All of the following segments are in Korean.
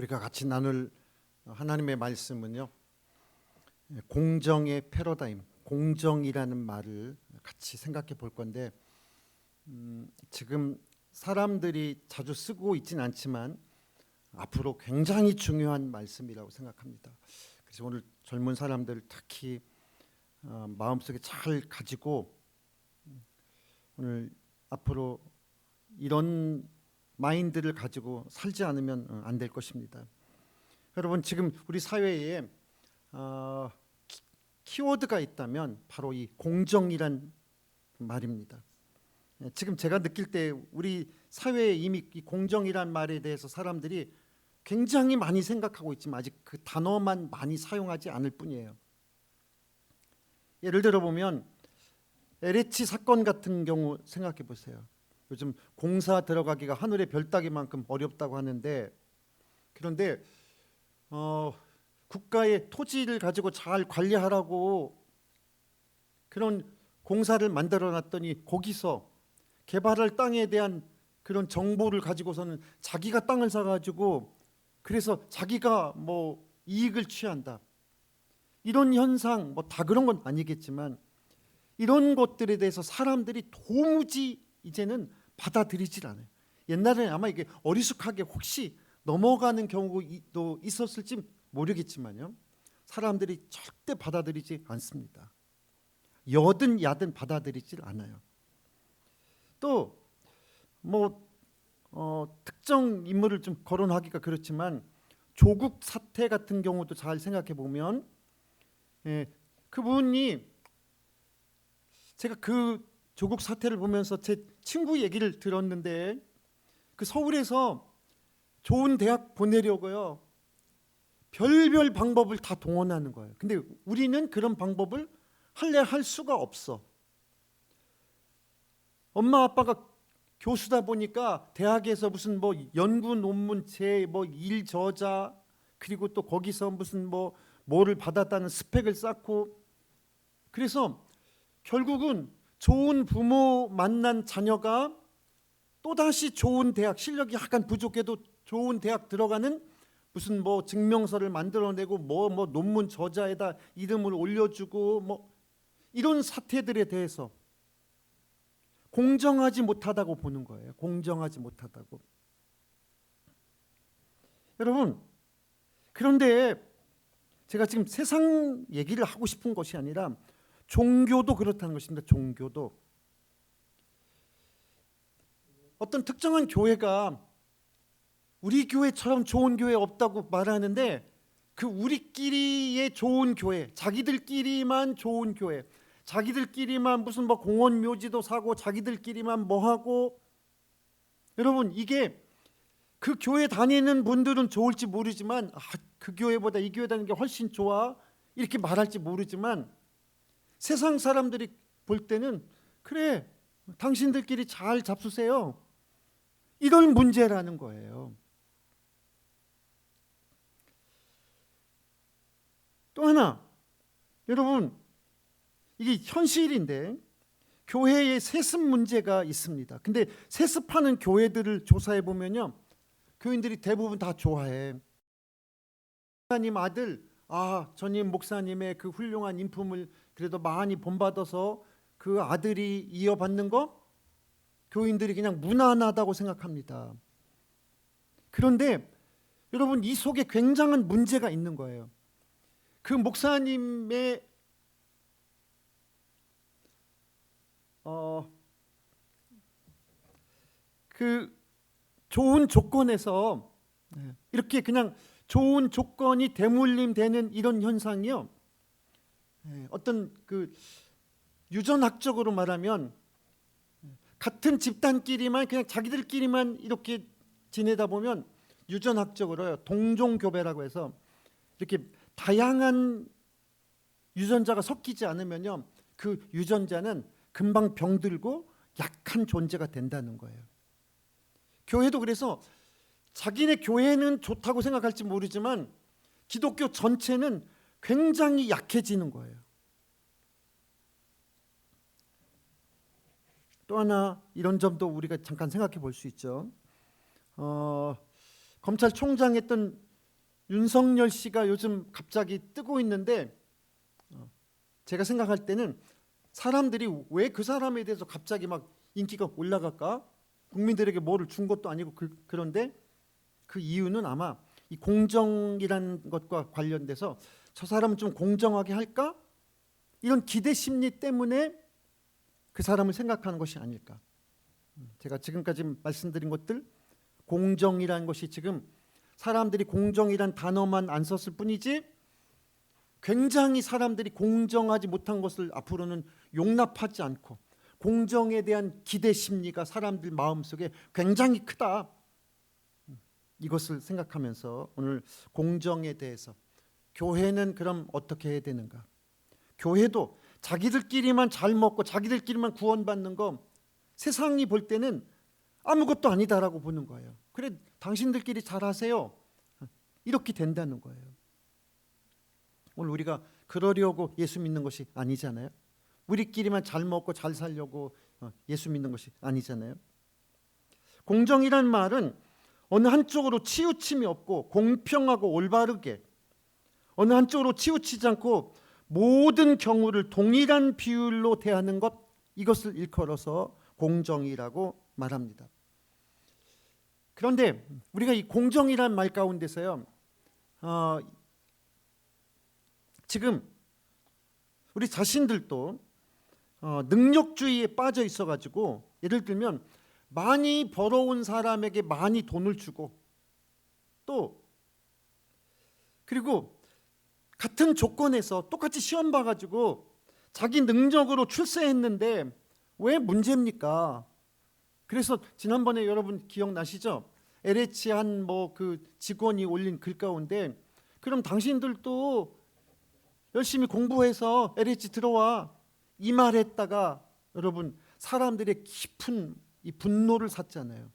우리가 같이 나눌 하나님의 말씀은요, 공정의 패러다임, 공정이라는 말을 같이 생각해 볼 건데, 지금 사람들이 자주 쓰고 있지는 않지만 앞으로 굉장히 중요한 말씀이라고 생각합니다. 그래서 오늘 젊은 사람들 특히 마음속에 잘 가지고 오늘 앞으로 이런 마인드를 가지고 살지 않으면 안 될 것입니다. 여러분, 지금 우리 사회에 키워드가 있다면 바로 이 공정이란 말입니다. 지금 제가 느낄 때 우리 사회에 이미 이 공정이란 말에 대해서 사람들이 굉장히 많이 생각하고 있지만 아직 그 단어만 많이 사용하지 않을 뿐이에요. 예를 들어 보면 LH 사건 같은 경우 생각해 보세요. 요즘 공사 들어가기가 하늘의 별 따기만큼 어렵다고 하는데, 그런데 국가의 토지를 가지고 잘 관리하라고 그런 공사를 만들어 놨더니 거기서 개발할 땅에 대한 그런 정보를 가지고서는 자기가 땅을 사가지고 그래서 자기가 뭐 이익을 취한다, 이런 현상 뭐 다 그런 건 아니겠지만 이런 것들에 대해서 사람들이 도무지 이제는 받아들이질 않아요. 옛날에는 아마 이게 어리숙하게 혹시 넘어가는 경우도 있었을지 모르겠지만요, 사람들이 절대 받아들이지 않습니다. 여든 야든 받아들이질 않아요. 또 뭐 특정 인물을 좀 거론하기가 그렇지만 조국 사태 같은 경우도 잘 생각해 보면, 그분이, 제가 그 조국 사태를 보면서 제 친구 얘기를 들었는데, 그 서울에서 좋은 대학 보내려고요, 별별 방법을 다 동원하는 거예요. 근데 우리는 그런 방법을 할 수가 없어. 엄마 아빠가 교수다 보니까 대학에서 무슨 뭐 연구 논문 뭐 일 저자, 그리고 또 거기서 무슨 뭐를 받았다는 스펙을 쌓고, 그래서 결국은 좋은 부모 만난 자녀가 또다시 좋은 대학, 실력이 약간 부족해도 좋은 대학 들어가는 무슨 뭐 증명서를 만들어내고 뭐 논문 저자에다 이름을 올려주고 뭐 이런 사태들에 대해서 공정하지 못하다고 보는 거예요. 공정하지 못하다고. 여러분, 그런데 제가 지금 세상 얘기를 하고 싶은 것이 아니라 종교도 그렇다는 것입니다. 종교도 어떤 특정한 교회가 우리 교회처럼 좋은 교회 없다고 말하는데, 그 우리끼리의 좋은 교회, 자기들끼리만 좋은 교회, 자기들끼리만 무슨 뭐 공원 묘지도 사고 자기들끼리만 뭐 하고, 여러분, 이게 그 교회 다니는 분들은 좋을지 모르지만 그 교회보다 이 교회 다니는 게 훨씬 좋아 이렇게 말할지 모르지만, 세상 사람들이 볼 때는 그래, 당신들끼리 잘 잡수세요, 이런 문제라는 거예요. 또 하나, 여러분, 이게 현실인데 교회에 세습 문제가 있습니다. 근데 세습하는 교회들을 조사해 보면요, 교인들이 대부분 다 좋아해. 목사님 아들, 전임 목사님의 그 훌륭한 인품을 그래도 많이 본받아서 그 아들이 이어받는 거 교인들이 그냥 무난하다고 생각합니다. 그런데 여러분, 이 속에 굉장한 문제가 있는 거예요. 그 목사님의 그 좋은 조건에서 이렇게 그냥 좋은 조건이 대물림되는 이런 현상이요, 어떤 그 유전학적으로 말하면 같은 집단끼리만 그냥 자기들끼리만 이렇게 지내다 보면 유전학적으로요, 동종교배라고 해서 이렇게 다양한 유전자가 섞이지 않으면요, 그 유전자는 금방 병들고 약한 존재가 된다는 거예요. 교회도 그래서 자기네 교회는 좋다고 생각할지 모르지만 기독교 전체는 굉장히 약해지는 거예요. 또 하나 이런 점도 우리가 잠깐 생각해 볼 수 있죠. 검찰총장 했던 윤석열 씨가 요즘 갑자기 뜨고 있는데 제가 생각할 때는 사람들이 왜 그 사람에 대해서 갑자기 막 인기가 올라갈까? 국민들에게 뭐를 준 것도 아니고 그런데 그 이유는 아마 이 공정이라는 것과 관련돼서 저 사람은 좀 공정하게 할까? 이런 기대 심리 때문에 그 사람을 생각하는 것이 아닐까. 제가 지금까지 말씀드린 것들, 공정이라는 것이 지금 사람들이 공정이란 단어만 안 썼을 뿐이지 굉장히 사람들이 공정하지 못한 것을 앞으로는 용납하지 않고 공정에 대한 기대 심리가 사람들 마음속에 굉장히 크다. 이것을 생각하면서 오늘 공정에 대해서 교회는 그럼 어떻게 해야 되는가? 교회도 자기들끼리만 잘 먹고 자기들끼리만 구원받는 거 세상이 볼 때는 아무것도 아니다라고 보는 거예요. 그래 당신들끼리 잘하세요. 이렇게 된다는 거예요. 오늘 우리가 그러려고 예수 믿는 것이 아니잖아요. 우리끼리만 잘 먹고 잘 살려고 예수 믿는 것이 아니잖아요. 공정이란 말은 어느 한쪽으로 치우침이 없고 공평하고 올바르게 어느 한쪽으로 치우치지 않고 모든 경우를 동일한 비율로 대하는 것, 이것을 일컬어서 공정이라고 말합니다. 그런데 우리가 이 공정이란 말 가운데서요, 지금 우리 자신들도 능력주의에 빠져 있어가지고 예를 들면 많이 벌어온 사람에게 많이 돈을 주고 또 그리고 같은 조건에서 똑같이 시험 봐가지고 자기 능력으로 출세했는데 왜 문제입니까? 그래서 지난번에 여러분 기억나시죠? LH 한 뭐 그 직원이 올린 글 가운데 그럼 당신들도 열심히 공부해서 LH 들어와 이 말했다가 여러분 사람들의 깊은 이 분노를 샀잖아요.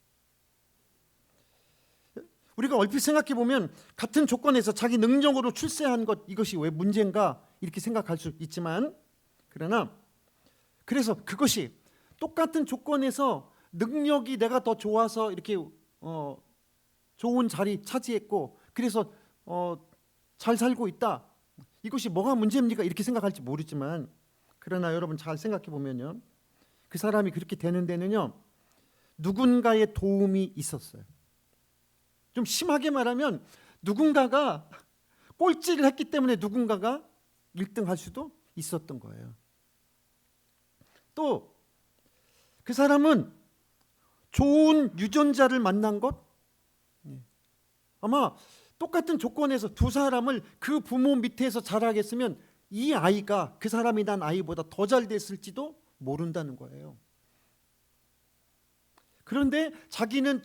우리가 얼핏 생각해 보면 같은 조건에서 자기 능력으로 출세한 것 이것이 왜 문제인가 이렇게 생각할 수 있지만 그래서 그것이 똑같은 조건에서 능력이 내가 더 좋아서 이렇게 좋은 자리 차지했고 그래서 잘 살고 있다. 이것이 뭐가 문제입니까? 이렇게 생각할지 모르지만 그러나 여러분 잘 생각해 보면요. 그 사람이 그렇게 되는 데는요. 누군가의 도움이 있었어요. 좀 심하게 말하면 누군가가 꼴찌를 했기 때문에 누군가가 1등 할 수도 있었던 거예요. 또 그 사람은 좋은 유전자를 만난 것 아마 똑같은 조건에서 두 사람을 그 부모 밑에서 자라겠으면 이 아이가 그 사람이 난 아이보다 더 잘 됐을지도 모른다는 거예요. 그런데 자기는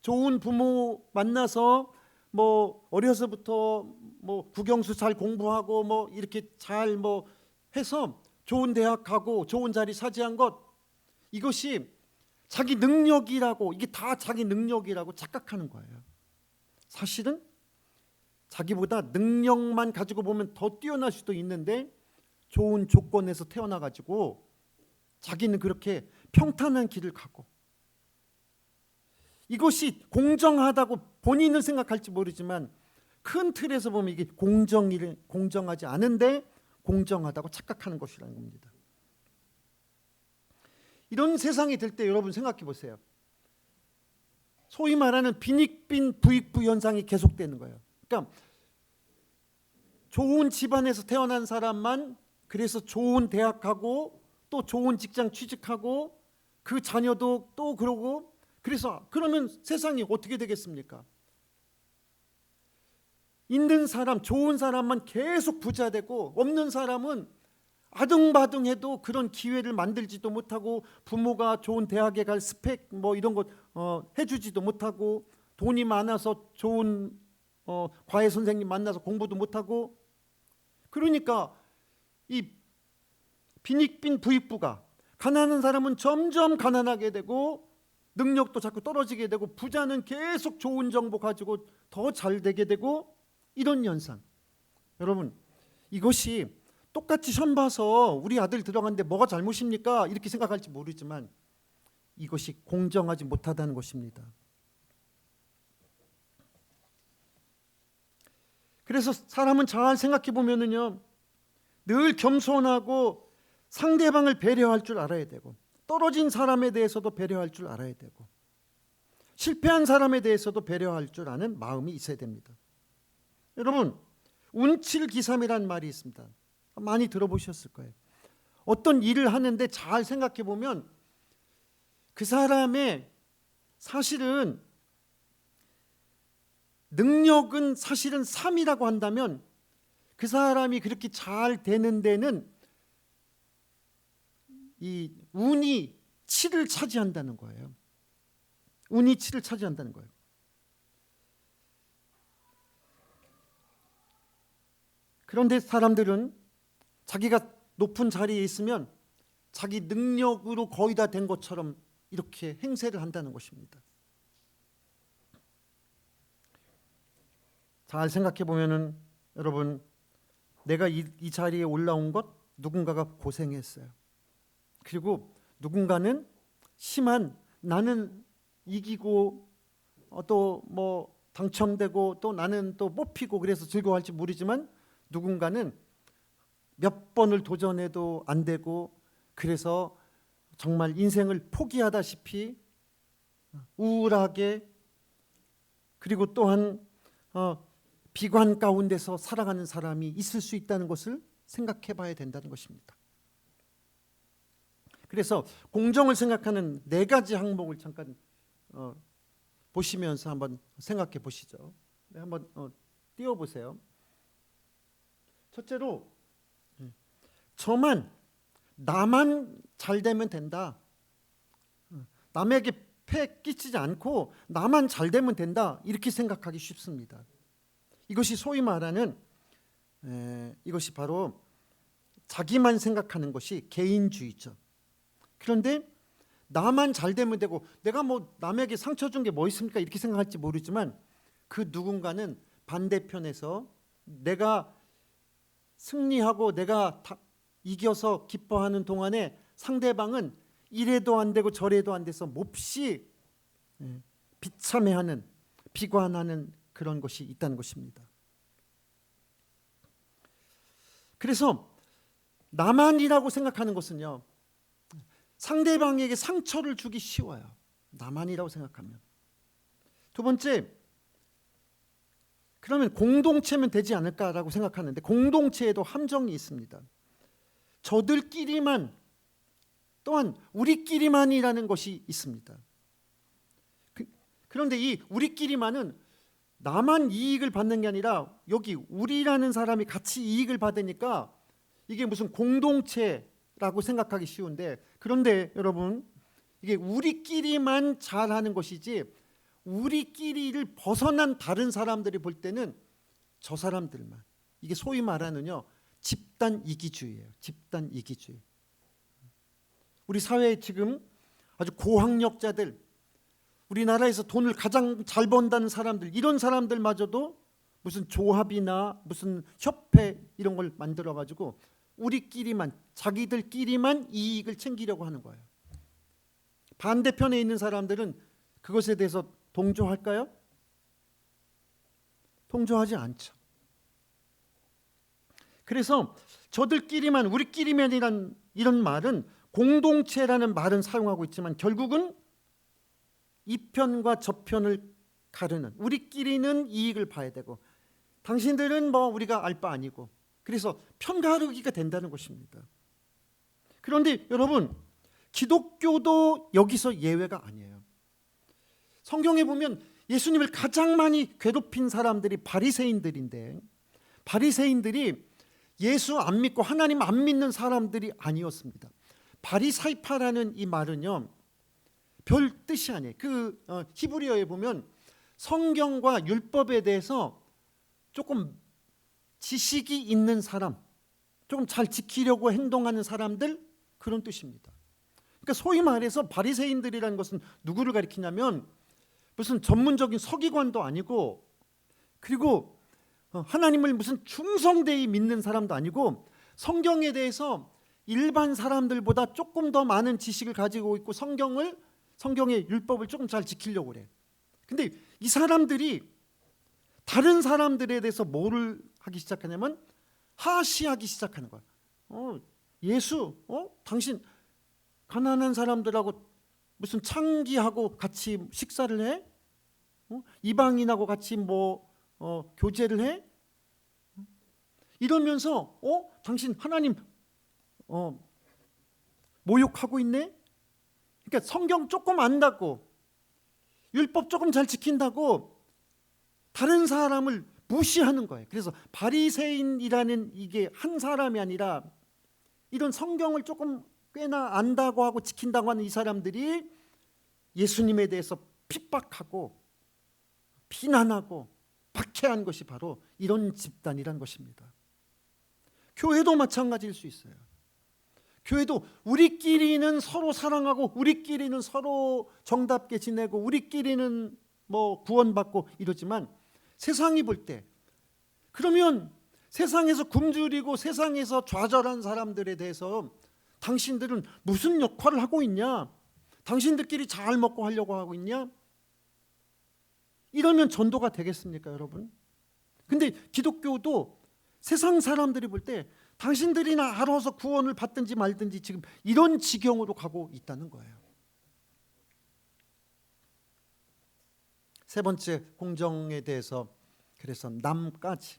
좋은 부모 만나서 뭐 어려서부터 뭐 국영수 잘 공부하고 뭐 이렇게 잘 뭐 해서 좋은 대학 가고 좋은 자리 차지한 것 이것이 자기 능력이라고 이게 다 자기 능력이라고 착각하는 거예요. 사실은 자기보다 능력만 가지고 보면 더 뛰어날 수도 있는데 좋은 조건에서 태어나 가지고 자기는 그렇게 평탄한 길을 가고 이것이 공정하다고 본인은 생각할지 모르지만 큰 틀에서 보면 이게 공정하지 않은데 공정하다고 착각하는 것이라는 겁니다. 이런 세상이 될 때 여러분 생각해 보세요. 소위 말하는 빈익빈 부익부 현상이 계속되는 거예요. 그러니까 좋은 집안에서 태어난 사람만 그래서 좋은 대학 가고 또 좋은 직장 취직하고 그 자녀도 또 그러고 그래서 그러면 세상이 어떻게 되겠습니까? 있는 사람, 좋은 사람만 계속 부자 되고 없는 사람은 아등바등해도 그런 기회를 만들지도 못하고 부모가 좋은 대학에 갈 스펙 뭐 이런 것 해주지도 못하고 돈이 많아서 좋은 과외 선생님 만나서 공부도 못하고 그러니까 이 빈익빈 부익부가 가난한 사람은 점점 가난하게 되고 능력도 자꾸 떨어지게 되고 부자는 계속 좋은 정보 가지고 더 잘 되게 되고 이런 현상. 여러분 이것이 똑같이 시험 봐서 우리 아들 들어갔는데 뭐가 잘못입니까? 이렇게 생각할지 모르지만 이것이 공정하지 못하다는 것입니다. 그래서 사람은 잘 생각해 보면은요, 늘 겸손하고 상대방을 배려할 줄 알아야 되고, 떨어진 사람에 대해서도 배려할 줄 알아야 되고, 실패한 사람에 대해서도 배려할 줄 아는 마음이 있어야 됩니다. 여러분, 운칠기삼이라는 말이 있습니다. 많이 들어보셨을 거예요. 어떤 일을 하는데 잘 생각해 보면 그 사람의 사실은 능력은 사실은 3이라고 한다면 그 사람이 그렇게 잘 되는 데는 이 운이 7을 차지한다는 거예요. 운이 7을 차지한다는 거예요. 그런데 사람들은 자기가 높은 자리에 있으면 자기 능력으로 거의 다 된 것처럼 이렇게 행세를 한다는 것입니다. 잘 생각해 보면은 여러분, 내가 이 자리에 올라온 것 누군가가 고생했어요. 그리고 누군가는 심한, 나는 이기고 또 뭐 당첨되고 또 나는 또 뽑히고 그래서 즐거워할지 모르지만 누군가는 몇 번을 도전해도 안 되고 그래서 정말 인생을 포기하다시피 우울하게, 그리고 또한 비관 가운데서 살아가는 사람이 있을 수 있다는 것을 생각해 봐야 된다는 것입니다. 그래서 공정을 생각하는 4가지 항목을 잠깐 보시면서 한번 생각해 보시죠. 네, 한번 띄워보세요. 첫째로, 나만 잘 되면 된다. 남에게 폐 끼치지 않고 나만 잘 되면 된다. 이렇게 생각하기 쉽습니다. 이것이 소위 말하는 이것이 바로 자기만 생각하는 것이 개인주의죠. 그런데 나만 잘 되면 되고, 내가 뭐 남에게 상처 준 게 뭐 있습니까? 이렇게 생각할지 모르지만 그 누군가는 반대편에서 내가 승리하고 내가 이겨서 기뻐하는 동안에 상대방은 이래도 안 되고 저래도 안 돼서 몹시 비참해하는, 비관하는 그런 것이 있다는 것입니다. 그래서 나만이라고 생각하는 것은요, 상대방에게 상처를 주기 쉬워요. 나만이라고 생각하면. 두 번째, 그러면 공동체면 되지 않을까라고 생각하는데 공동체에도 함정이 있습니다. 저들끼리만, 또한 우리끼리만이라는 것이 있습니다. 그런데 이 우리끼리만은 나만 이익을 받는 게 아니라 여기 우리라는 사람이 같이 이익을 받으니까 이게 무슨 공동체라고 생각하기 쉬운데, 그런데 여러분, 이게 우리끼리만 잘하는 것이지 우리끼리를 벗어난 다른 사람들이 볼 때는 저 사람들만, 이게 소위 말하는요 집단 이기주의예요. 집단 이기주의. 우리 사회에 지금 아주 고학력자들, 우리나라에서 돈을 가장 잘 번다는 사람들, 이런 사람들마저도 무슨 조합이나 무슨 협회 이런 걸 만들어 가지고 우리끼리만, 자기들끼리만 이익을 챙기려고 하는 거예요. 반대편에 있는 사람들은 그것에 대해서 동조할까요? 동조하지 않죠. 그래서 저들끼리만, 우리끼리만이란 이런 말은, 공동체라는 말은 사용하고 있지만 결국은 이 편과 저 편을 가르는, 우리끼리는 이익을 봐야 되고 당신들은 뭐 우리가 알 바 아니고, 그래서 편 가르기가 된다는 것입니다. 그런데 여러분, 기독교도 여기서 예외가 아니에요. 성경에 보면 예수님을 가장 많이 괴롭힌 사람들이 바리새인들인데, 바리새인들이 예수 안 믿고 하나님 안 믿는 사람들이 아니었습니다. 바리사이파라는 이 말은요 별 뜻이 아니에요. 그 히브리어에 보면 성경과 율법에 대해서 조금 지식이 있는 사람, 조금 잘 지키려고 행동하는 사람들, 그런 뜻입니다. 그러니까 소위 말해서 바리새인들이라는 것은 누구를 가리키냐면 무슨 전문적인 서기관도 아니고, 그리고 하나님을 무슨 충성되이 믿는 사람도 아니고, 성경에 대해서 일반 사람들보다 조금 더 많은 지식을 가지고 있고 성경의 율법을 조금 잘 지키려고 그래. 근데 이 사람들이 다른 사람들에 대해서 뭐를 하기 시작하냐면 하시하기 시작하는 거야. 예수, 당신 가난한 사람들하고 무슨 창기하고 같이 식사를 해? 이방인하고 같이 교제를 해? 이러면서 당신 하나님 모욕하고 있네? 그러니까 성경 조금 안다고, 율법 조금 잘 지킨다고 다른 사람을 무시하는 거예요. 그래서 바리새인이라는 이게 한 사람이 아니라 이런 성경을 조금 꽤나 안다고 하고 지킨다고 하는 이 사람들이 예수님에 대해서 핍박하고 비난하고 박해한 것이 바로 이런 집단이란 것입니다. 교회도 마찬가지일 수 있어요. 교회도 우리끼리는 서로 사랑하고 우리끼리는 서로 정답게 지내고 우리끼리는 구원받고 이러지만 세상이 볼 때, 그러면 세상에서 굶주리고 세상에서 좌절한 사람들에 대해서 당신들은 무슨 역할을 하고 있냐? 당신들끼리 잘 먹고 하려고 하고 있냐? 이러면 전도가 되겠습니까, 여러분? 근데 기독교도 세상 사람들이 볼 때 당신들이나 알아서 구원을 받든지 말든지 지금 이런 지경으로 가고 있다는 거예요. 세 번째, 공정에 대해서 그래서 남까지,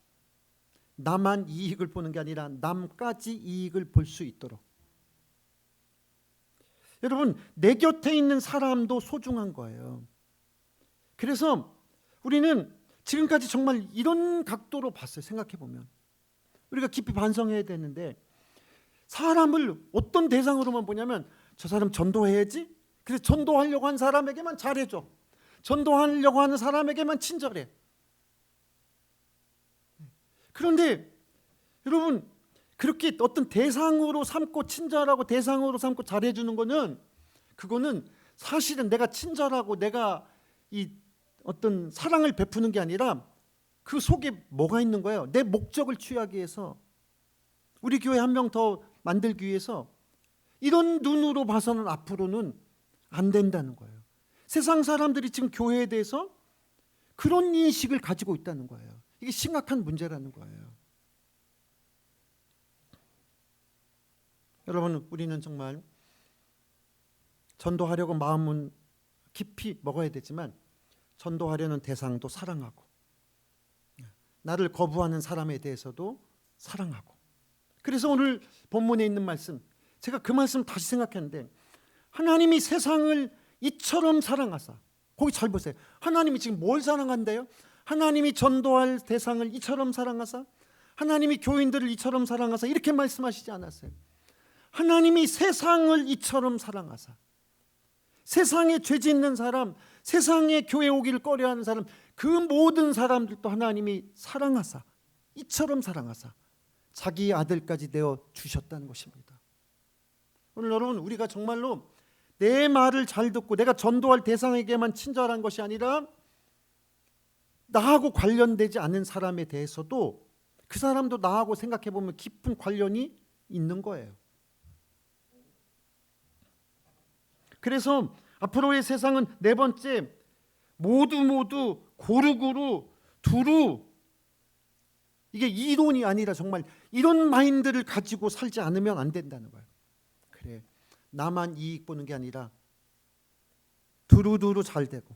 나만 이익을 보는 게 아니라 남까지 이익을 볼 수 있도록. 여러분, 내 곁에 있는 사람도 소중한 거예요. 그래서 우리는 지금까지 정말 이런 각도로 봤어요. 생각해 보면 우리가 깊이 반성해야 되는데, 사람을 어떤 대상으로만 보냐면 저 사람 전도해야지, 그래서 전도하려고 하는 사람에게만 잘해줘, 전도하려고 하는 사람에게만 친절해. 그런데 여러분, 그렇게 어떤 대상으로 삼고 친절하고 대상으로 삼고 잘해주는 거는, 그거는 사실은 내가 친절하고 내가 이 어떤 사랑을 베푸는 게 아니라 그 속에 뭐가 있는 거예요? 내 목적을 취하기 위해서, 우리 교회 한 명 더 만들기 위해서 이런 눈으로 봐서는 앞으로는 안 된다는 거예요. 세상 사람들이 지금 교회에 대해서 그런 인식을 가지고 있다는 거예요. 이게 심각한 문제라는 거예요. 여러분, 우리는 정말 전도하려고 마음은 깊이 먹어야 되지만 전도하려는 대상도 사랑하고, 나를 거부하는 사람에 대해서도 사랑하고. 그래서 오늘 본문에 있는 말씀, 제가 그 말씀 다시 생각했는데, 하나님이 세상을 이처럼 사랑하사, 거기 잘 보세요. 하나님이 지금 뭘 사랑한대요? 하나님이 전도할 대상을 이처럼 사랑하사, 하나님이 교인들을 이처럼 사랑하사, 이렇게 말씀하시지 않았어요. 하나님이 세상을 이처럼 사랑하사, 세상에 죄 짓는 사람, 세상에 교회 오기를 꺼려하는 사람, 그 모든 사람들도 하나님이 사랑하사, 이처럼 사랑하사 자기 아들까지 내어 주셨다는 것입니다. 오늘 여러분, 우리가 정말로 내 말을 잘 듣고 내가 전도할 대상에게만 친절한 것이 아니라 나하고 관련되지 않은 사람에 대해서도, 그 사람도 나하고 생각해 보면 깊은 관련이 있는 거예요. 그래서 앞으로의 세상은 네 번째, 모두 고루고루 두루, 이게 이론이 아니라 정말 이런 마인드를 가지고 살지 않으면 안 된다는 거예요. 그래, 나만 이익 보는 게 아니라 두루두루 잘 되고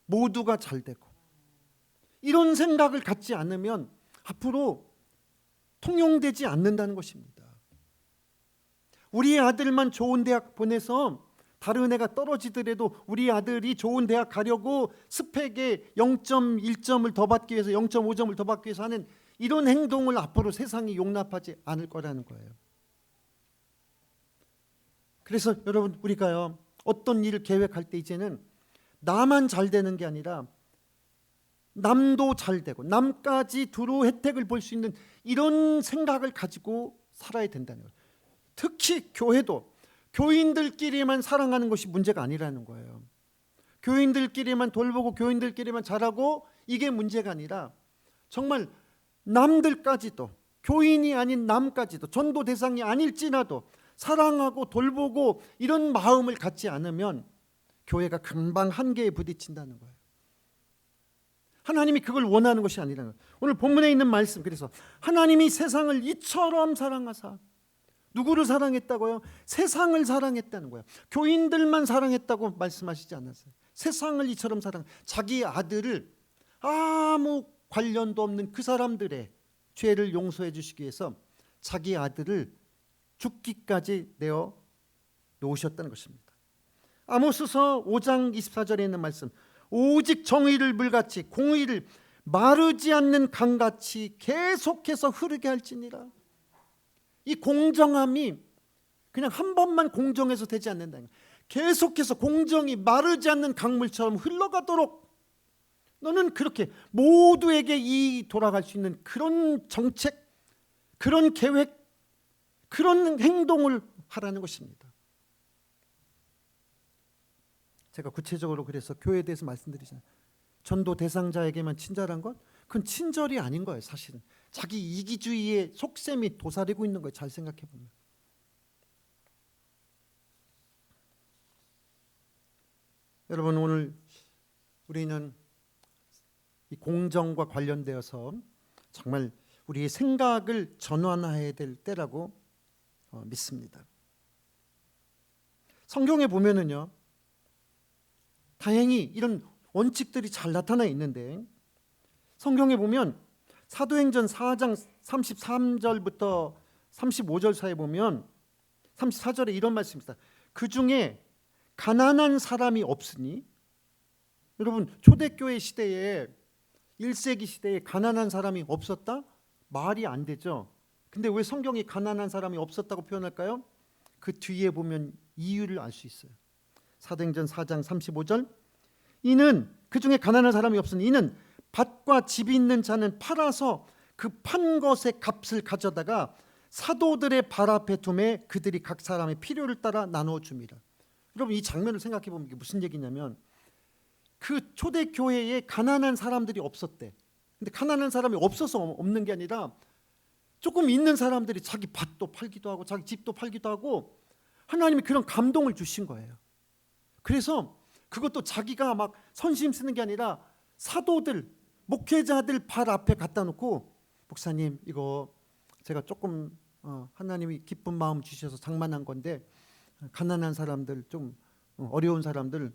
모두가 잘 되고, 이런 생각을 갖지 않으면 앞으로 통용되지 않는다는 것입니다. 우리 아들만 좋은 대학 보내서 다른 애가 떨어지더라도 우리 아들이 좋은 대학 가려고 스펙에 0.1점을 더 받기 위해서, 0.5점을 더 받기 위해서 하는 이런 행동을 앞으로 세상이 용납하지 않을 거라는 거예요. 그래서 여러분, 우리가요, 어떤 일을 계획할 때 이제는 나만 잘 되는 게 아니라 남도 잘 되고 남까지 두루 혜택을 볼 수 있는 이런 생각을 가지고 살아야 된다는 거예요. 특히 교회도 교인들끼리만 사랑하는 것이 문제가 아니라는 거예요. 교인들끼리만 돌보고 교인들끼리만 잘하고 이게 문제가 아니라 정말 남들까지도, 교인이 아닌 남까지도, 전도 대상이 아닐지라도 사랑하고 돌보고 이런 마음을 갖지 않으면 교회가 금방 한계에 부딪힌다는 거예요. 하나님이 그걸 원하는 것이 아니라는 거예요. 오늘 본문에 있는 말씀, 그래서 하나님이 세상을 이처럼 사랑하사, 누구를 사랑했다고요? 세상을 사랑했다는 거예요. 교인들만 사랑했다고 말씀하시지 않았어요. 세상을 이처럼 자기 아들을, 아무 관련도 없는 그 사람들의 죄를 용서해 주시기 위해서 자기 아들을 죽기까지 내어 놓으셨다는 것입니다. 아모스서 5장 24절에 있는 말씀, 오직 정의를 물같이 공의를 마르지 않는 강같이 계속해서 흐르게 할지니라. 이 공정함이 그냥 한 번만 공정해서 되지 않는다는 거예요. 계속해서 공정이 마르지 않는 강물처럼 흘러가도록 너는 그렇게 모두에게 이익이 돌아갈 수 있는 그런 정책, 그런 계획, 그런 행동을 하라는 것입니다. 제가 구체적으로 그래서 교회에 대해서 말씀드리잖아요. 전도 대상자에게만 친절한 것? 그건 친절이 아닌 거예요. 사실은 자기 이기주의의 속셈이 도사리고 있는 거예요. 잘 생각해 보면. 여러분, 오늘 우리는 이 공정과 관련되어서 정말 우리의 생각을 전환해야 될 때라고 믿습니다. 성경에 보면은요, 다행히 이런 원칙들이 잘 나타나 있는데, 성경에 보면 사도행전 4장 33절부터 35절 사이에 보면 34절에 이런 말씀이 있습니다. 그 중에 가난한 사람이 없으니, 여러분 초대교회 시대에 1세기 시대에 가난한 사람이 없었다? 말이 안 되죠. 근데 왜 성경이 가난한 사람이 없었다고 표현할까요? 그 뒤에 보면 이유를 알 수 있어요. 사도행전 4장 35절, 이는 그 중에 가난한 사람이 없으니 이는 밭과 집이 있는 자는 팔아서 그 판 것의 값을 가져다가 사도들의 발 앞에 두매 그들이 각 사람의 필요를 따라 나누어 줍니다. 여러분, 이 장면을 생각해 보면 이게 무슨 얘기냐면, 그 초대교회에 가난한 사람들이 없었대. 근데 가난한 사람이 없어서 없는 게 아니라 조금 있는 사람들이 자기 밭도 팔기도 하고 자기 집도 팔기도 하고 하나님이 그런 감동을 주신 거예요. 그래서 그것도 자기가 막 선심 쓰는 게 아니라 사도들, 목회자들 발 앞에 갖다 놓고, 목사님 이거 제가 조금 하나님이 기쁜 마음 주셔서 장만한 건데 가난한 사람들, 좀 어려운 사람들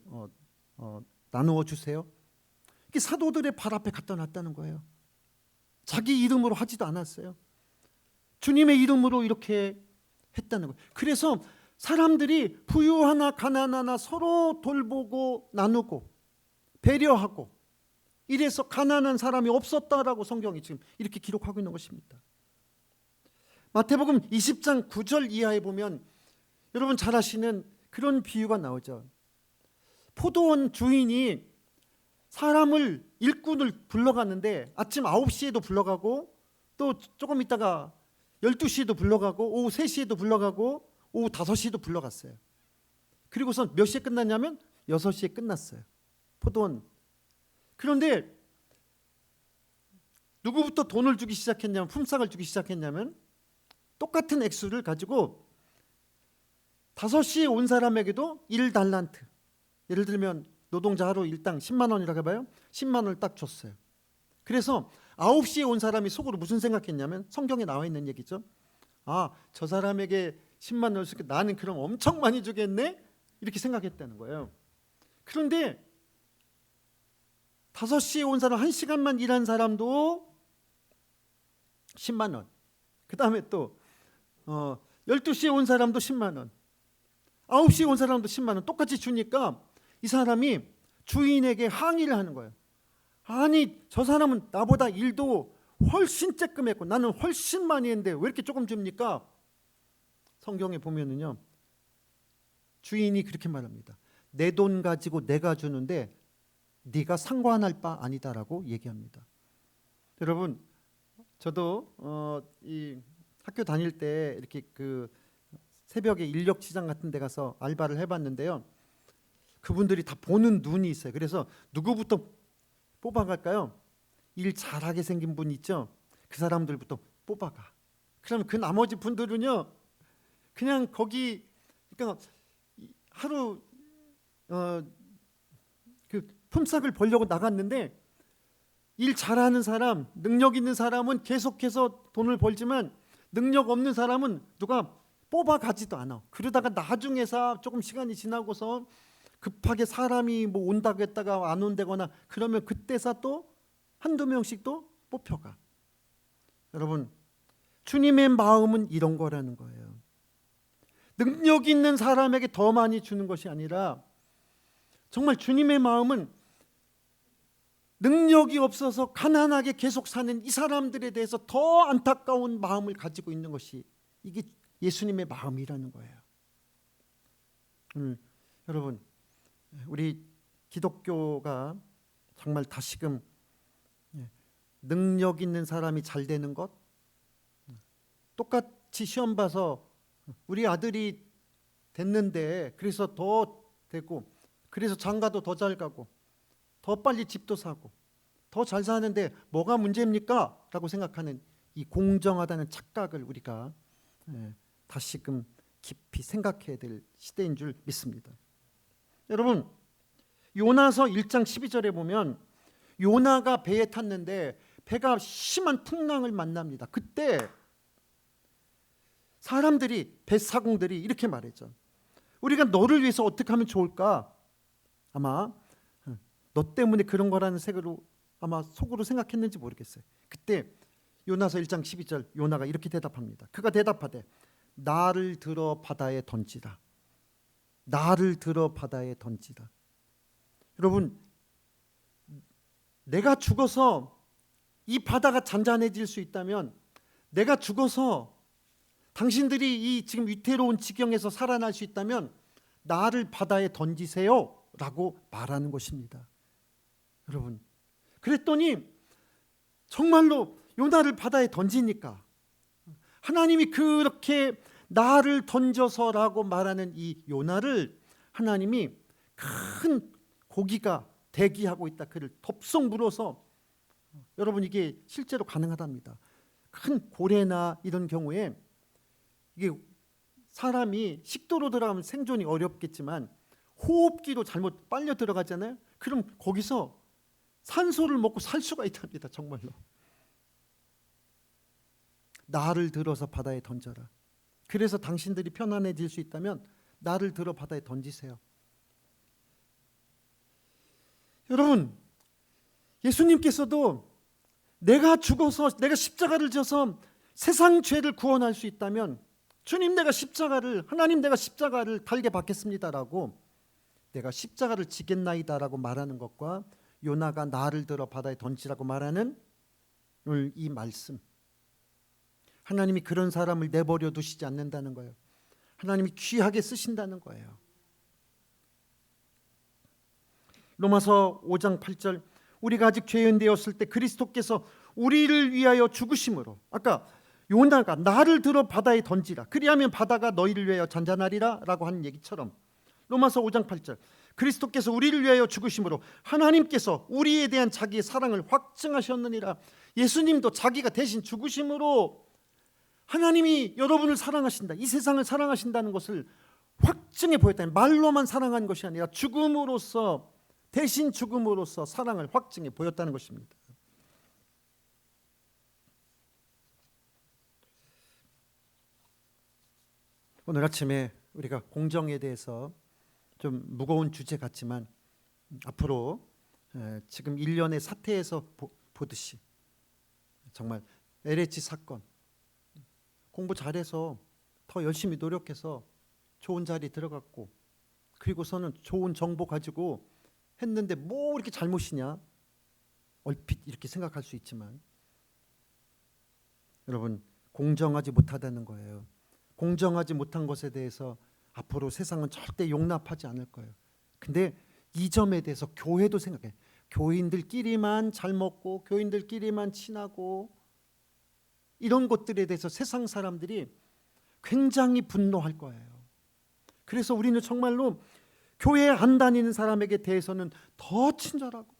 나누어 주세요. 이게 사도들의 발 앞에 갖다 놨다는 거예요. 자기 이름으로 하지도 않았어요. 주님의 이름으로 이렇게 했다는 거예요. 그래서 사람들이 부유하나 가난하나 서로 돌보고 나누고 배려하고, 이래서 가난한 사람이 없었다라고 성경이 지금 이렇게 기록하고 있는 것입니다. 마태복음 20장 9절 이하에 보면 여러분 잘 아시는 그런 비유가 나오죠. 포도원 주인이 사람을, 일꾼을 불러갔는데 아침 9시에도 불러가고 또 조금 있다가 12시에도 불러가고 오후 3시에도 불러가고 오후 5시에도 불러갔어요. 그리고선 몇 시에 끝났냐면 6시에 끝났어요. 포도원. 그런데 누구부터 돈을 주기 시작했냐면, 품삯을 주기 시작했냐면 똑같은 액수를 가지고 5시에 온 사람에게도 1달란트, 예를 들면 노동자 하루 일당 10만 원이라고 해봐요. 10만 원을 딱 줬어요. 그래서 9시에 온 사람이 속으로 무슨 생각했냐면, 성경에 나와 있는 얘기죠. 아, 저 사람에게 10만 원을 줄게, 나는 그럼 엄청 많이 주겠네? 이렇게 생각했다는 거예요. 그런데 5시에 온 사람, 1시간만 일한 사람도 10만 원. 그 다음에 또 12시에 온 사람도 10만 원, 9시에 온 사람도 10만 원 똑같이 주니까 이 사람이 주인에게 항의를 하는 거예요. 아니, 저 사람은 나보다 일도 훨씬 쬐끔 했고 나는 훨씬 많이 했는데 왜 이렇게 조금 줍니까? 성경에 보면은요, 주인이 그렇게 말합니다. 내 돈 가지고 내가 주는데 네가 상관할 바 아니다라고 얘기합니다. 여러분, 저도 이 학교 다닐 때 이렇게 그 새벽에 인력시장 같은 데 가서 알바를 해봤는데요, 그분들이 다 보는 눈이 있어요. 그래서 누구부터 뽑아갈까요? 일 잘하게 생긴 분 있죠? 그 사람들부터 뽑아가. 그럼 그 나머지 분들은요, 그냥 거기, 그러니까 하루 그 품삯을 벌려고 나갔는데 일 잘하는 사람, 능력 있는 사람은 계속해서 돈을 벌지만 능력 없는 사람은 누가 뽑아가지도 않아. 그러다가 나중에서 조금 시간이 지나고서 급하게 사람이 뭐 온다고 했다가 안 온다거나 그러면 그때서 또 한두 명씩 또 뽑혀가. 여러분, 주님의 마음은 이런 거라는 거예요. 능력 있는 사람에게 더 많이 주는 것이 아니라 정말 주님의 마음은 능력이 없어서 가난하게 계속 사는 이 사람들에 대해서 더 안타까운 마음을 가지고 있는 것이 이게 예수님의 마음이라는 거예요. 여러분, 우리 기독교가 정말 다시금 능력 있는 사람이 잘 되는 것, 똑같이 시험 봐서 우리 아들이 됐는데 그래서 더 되고 그래서 장가도 더 잘 가고 더 빨리 집도 사고 더 잘 사는데 뭐가 문제입니까? 라고 생각하는 이 공정하다는 착각을 우리가 다시금 깊이 생각해야 될 시대인 줄 믿습니다. 여러분, 요나서 1장 12절에 보면 요나가 배에 탔는데 배가 심한 풍랑을 만납니다. 그때 사람들이, 뱃사공들이 이렇게 말했죠. 우리가 너를 위해서 어떻게 하면 좋을까? 아마 너 때문에 그런 거라는 색으로 아마 속으로 생각했는지 모르겠어요. 그때 요나서 1장 12절 요나가 이렇게 대답합니다. 그가 대답하되 나를 들어 바다에 던지라. 나를 들어 바다에 던지라. 여러분, 내가 죽어서 이 바다가 잔잔해질 수 있다면 내가 죽어서 당신들이 이 지금 위태로운 지경에서 살아날 수 있다면 나를 바다에 던지세요 라고 말하는 것입니다. 여러분, 그랬더니 정말로 요나를 바다에 던지니까 하나님이 그렇게 나를 던져서라고 말하는 이 요나를 하나님이 큰 고기가 대기하고 있다 그를 덥석 물어서, 여러분 이게 실제로 가능하답니다. 큰 고래나 이런 경우에 이게 사람이 식도로 들어가면 생존이 어렵겠지만 호흡기로 잘못 빨려 들어가잖아요. 그럼 거기서 산소를 먹고 살 수가 있답니다. 정말로. 나를 들어서 바다에 던져라. 그래서 당신들이 편안해질 수 있다면 나를 들어 바다에 던지세요. 여러분, 예수님께서도 내가 죽어서 내가 십자가를 져서 세상 죄를 구원할 수 있다면 주님 내가 십자가를, 하나님 내가 십자가를 달게 받겠습니다라고 내가 십자가를 지겠나이다라고 말하는 것과 요나가 나를 들어 바다에 던지라고 말하는 오늘 이 말씀, 하나님이 그런 사람을 내버려 두시지 않는다는 거예요. 하나님이 귀하게 쓰신다는 거예요. 로마서 5장 8절 우리가 아직 죄인 되었을 때 그리스도께서 우리를 위하여 죽으심으로, 아까 요나가 나를 들어 바다에 던지라 그리하면 바다가 너희를 위하여 잔잔하리라 라고 하는 얘기처럼 로마서 5장 8절 그리스도께서 우리를 위하여 죽으심으로 하나님께서 우리에 대한 자기의 사랑을 확증하셨느니라. 예수님도 자기가 대신 죽으심으로 하나님이 여러분을 사랑하신다, 이 세상을 사랑하신다는 것을 확증해 보였다는, 말로만 사랑한 것이 아니라 죽음으로써, 대신 죽음으로써 사랑을 확증해 보였다는 것입니다. 오늘 아침에 우리가 공정에 대해서 좀 무거운 주제 같지만 앞으로 지금 일련의 사태에서 보듯이 정말 LH 사건 공부 잘해서 더 열심히 노력해서 좋은 자리 들어갔고 그리고서는 좋은 정보 가지고 했는데 뭐 이렇게 잘못이냐 얼핏 이렇게 생각할 수 있지만 여러분, 공정하지 못하다는 거예요. 공정하지 못한 것에 대해서 앞으로 세상은 절대 용납하지 않을 거예요. 근데 이 점에 대해서 교회도 생각해. 교인들끼리만 잘 먹고 교인들끼리만 친하고 이런 것들에 대해서 세상 사람들이 굉장히 분노할 거예요. 그래서 우리는 정말로 교회에 안 다니는 사람에게 대해서는 더 친절하고,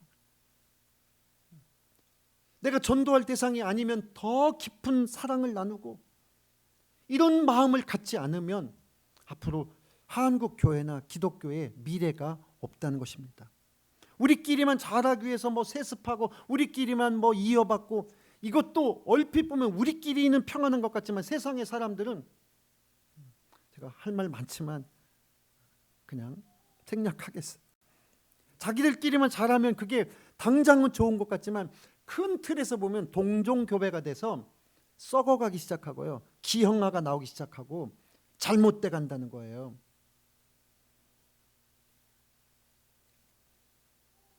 내가 전도할 대상이 아니면 더 깊은 사랑을 나누고, 이런 마음을 갖지 않으면 앞으로 한국 교회나 기독교의 미래가 없다는 것입니다. 우리끼리만 잘하기 위해서 뭐 세습하고 우리끼리만 뭐 이어받고, 이것도 얼핏 보면 우리끼리는 평안한 것 같지만 세상의 사람들은, 제가 할 말 많지만 그냥 생략하겠어요. 자기들끼리만 잘하면 그게 당장은 좋은 것 같지만 큰 틀에서 보면 동종교배가 돼서 썩어가기 시작하고요, 기형아가 나오기 시작하고 잘못돼 간다는 거예요.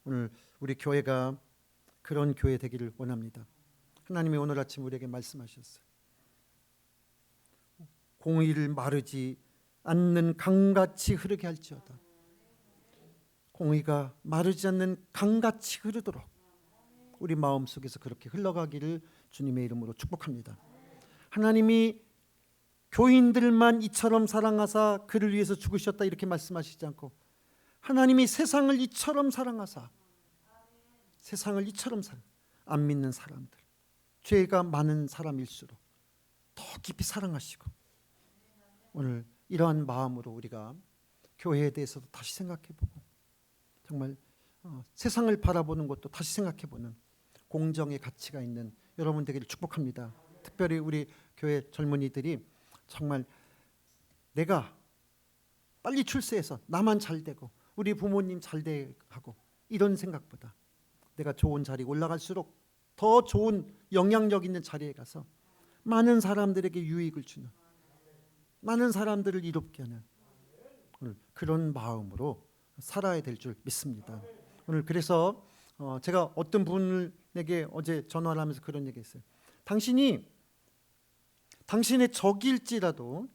오늘 우리 교회가 그런 교회 되기를 원합니다. 하나님이 오늘 아침 우리에게 말씀하셨어요. 공의를 마르지 않는 강같이 흐르게 할지어다. 공의가 마르지 않는 강같이 흐르도록 우리 마음속에서 그렇게 흘러가기를 주님의 이름으로 축복합니다. 하나님이 교인들만 이처럼 사랑하사 그를 위해서 죽으셨다 이렇게 말씀하시지 않고, 하나님이 세상을 이처럼 사랑하사, 세상을 이처럼 안 믿는 사람들, 죄가 많은 사람일수록 더 깊이 사랑하시고, 오늘 이러한 마음으로 우리가 교회에 대해서도 다시 생각해보고, 정말 세상을 바라보는 것도 다시 생각해보는 공정의 가치가 있는 여러분 되기를 축복합니다. 특별히 우리 교회 젊은이들이 정말 내가 빨리 출세해서 나만 잘 되고 우리 부모님 잘 되고 이런 생각보다 내가 좋은 자리에 올라갈수록 더 좋은 영향력 있는 자리에 가서 많은 사람들에게 유익을 주는, 많은 사람들을 이롭게 하는 그런 마음으로 살아야 될 줄 믿습니다. 오늘 그래서 제가 어떤 분에게 어제 전화를 하면서 그런 얘기했어요. 당신이 당신의 적일지라도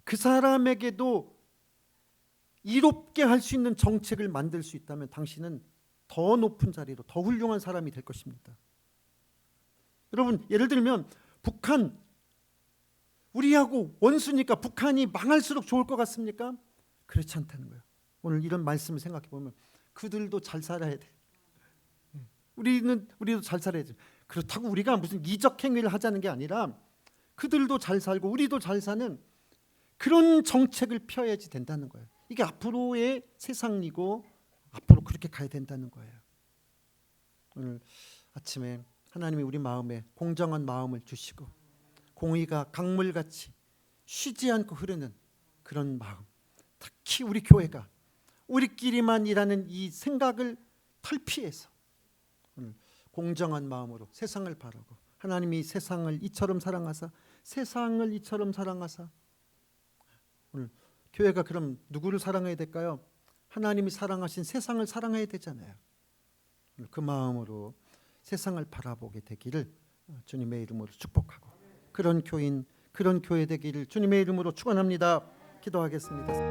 그 사람에게도 이롭게 할 수 있는 정책을 만들 수 있다면 당신은 더 높은 자리로 더 훌륭한 사람이 될 것입니다. 여러분, 예를 들면 북한, 우리하고 원수니까 북한이 망할수록 좋을 것 같습니까? 그렇지 않다는 거예요. 오늘 이런 말씀을 생각해 보면 그들도 잘 살아야 돼. 우리도 잘 살아야 돼. 그렇다고 우리가 무슨 이적 행위를 하자는 게 아니라 그들도 잘 살고 우리도 잘 사는 그런 정책을 펴야지 된다는 거예요. 이게 앞으로의 세상이고 앞으로 그렇게 가야 된다는 거예요. 오늘 아침에 하나님이 우리 마음에 공정한 마음을 주시고 공의가 강물같이 쉬지 않고 흐르는 그런 마음, 특히 우리 교회가 우리끼리만 일하는 이 생각을 탈피해서 오늘 공정한 마음으로 세상을 바라고, 하나님이 세상을 이처럼 사랑하사 세상을 이처럼 사랑하사, 오늘 교회가 그럼 누구를 사랑해야 될까요? 하나님이 사랑하신 세상을 사랑해야 되잖아요. 그 마음으로 세상을 바라보게 되기를 주님의 이름으로 축복하고, 그런 교인, 그런 교회 되기를 주님의 이름으로 축원합니다. 기도하겠습니다.